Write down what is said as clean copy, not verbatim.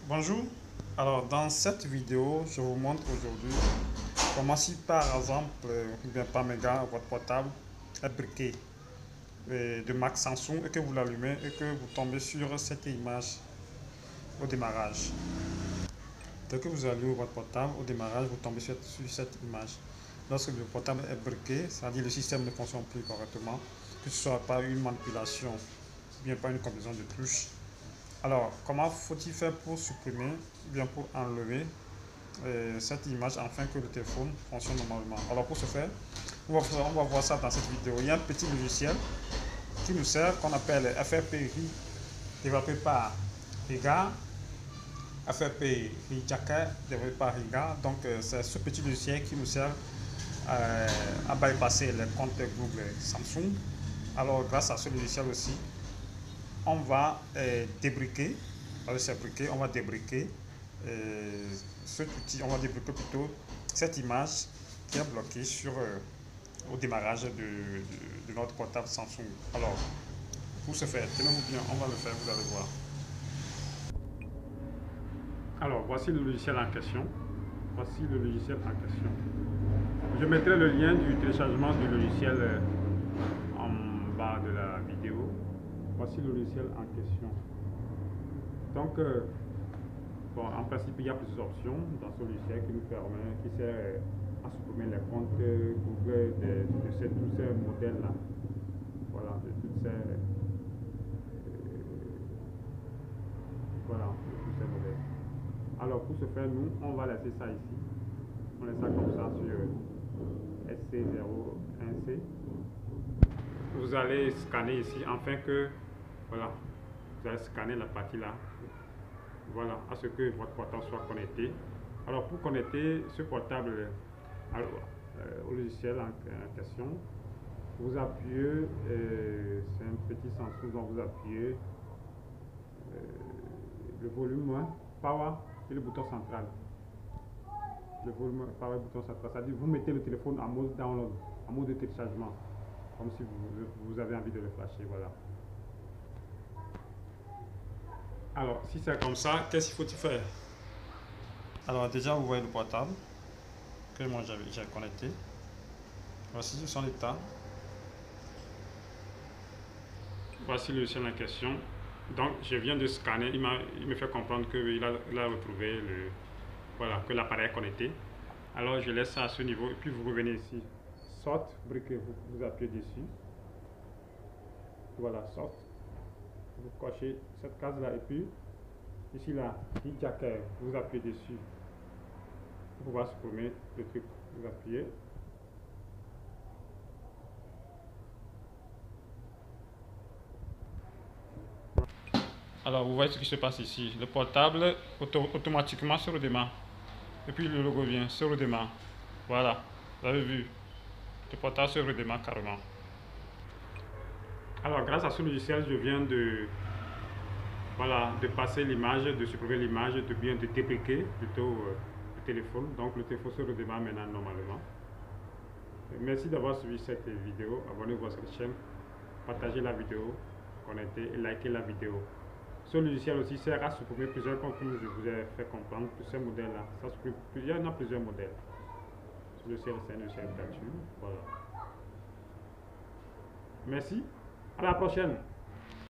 Bonjour, alors dans cette vidéo, je vous montre aujourd'hui comment si par exemple, ou bien par méga, votre portable est briqué de marque Samsung et que vous l'allumez et que vous tombez sur cette image au démarrage. Dès que vous allumez votre portable au démarrage, vous tombez sur cette image. Lorsque le portable est briqué, c'est-à-dire le système ne fonctionne plus correctement, que ce soit pas une manipulation ou bien pas une combinaison de touches. Alors, comment faut-il faire pour supprimer ou bien pour enlever cette image afin que le téléphone fonctionne normalement? Alors, pour ce faire, on va voir ça dans cette vidéo. Il y a un petit logiciel qui nous sert, qu'on appelle FFmpeg, développé par Riga, FFmpeg Jacker, développé par Riga. Donc, c'est ce petit logiciel qui nous sert à bypasser les comptes Google et Samsung. Alors, grâce à ce logiciel aussi, on va débriquer, on va débriquer cet outil, on va débriquer plutôt cette image qui est bloquée au démarrage de notre portable Samsung. Alors, pour ce faire, tenez-vous bien, on va le faire, vous allez voir. Alors, voici le logiciel en question. Voici le logiciel en question. Je mettrai le lien du téléchargement du logiciel en bas de la vidéo. Voici le logiciel en question. Donc, bon, en principe, il y a plusieurs options dans ce logiciel qui nous permet, qui sert à supprimer les comptes Google tous ces modèles-là. Voilà, de toutes ces, voilà, de tous ces modèles. Alors, pour ce faire, nous, on va laisser ça ici. On laisse ça comme ça sur SC01C. Vous allez scanner ici, afin que, voilà, vous allez scanner la partie là. Voilà, à ce que votre portable soit connecté. Alors, pour connecter ce portable au logiciel en question, vous appuyez, c'est un petit Samsung, donc vous appuyez le volume power et le bouton central. Le volume power et le bouton central, c'est-à-dire vous mettez le téléphone en mode download, en mode de téléchargement, comme si vous avez envie de le flasher, voilà. Alors, si c'est comme ça, qu'est-ce qu'il faut faire? Alors, déjà, vous voyez le portable que moi j'ai connecté. Voici son état. Voici le logiciel en question. Donc, je viens de scanner. Il me fait comprendre qu'il a retrouvé voilà, que l'appareil est connecté. Alors, je laisse ça à ce niveau et puis vous revenez ici. Sort, briquet, vous appuyez dessus. Voilà, sort. Vous cochez cette case-là et puis ici là, Jacker, vous appuyez dessus pour pouvoir supprimer le truc. Vous appuyez. Alors, vous voyez ce qui se passe ici. Le portable automatiquement se redémarre. Et puis le logo vient, se redémarre. Voilà, vous avez vu. Le portable se redémarre carrément. Alors, grâce à ce logiciel, je viens voilà, de passer l'image, de supprimer l'image, de débriquer plutôt le téléphone. Donc, le téléphone se redémarre maintenant normalement. Merci d'avoir suivi cette vidéo. Abonnez-vous à cette chaîne, partagez la vidéo, connectez et likez la vidéo. Ce logiciel aussi sert à supprimer plusieurs contenus. Je vous ai fait comprendre tous ces modèles-là. Il y en a plusieurs modèles. Ce logiciel, c'est un logiciel gratuit. Voilà. Merci. À la prochaine.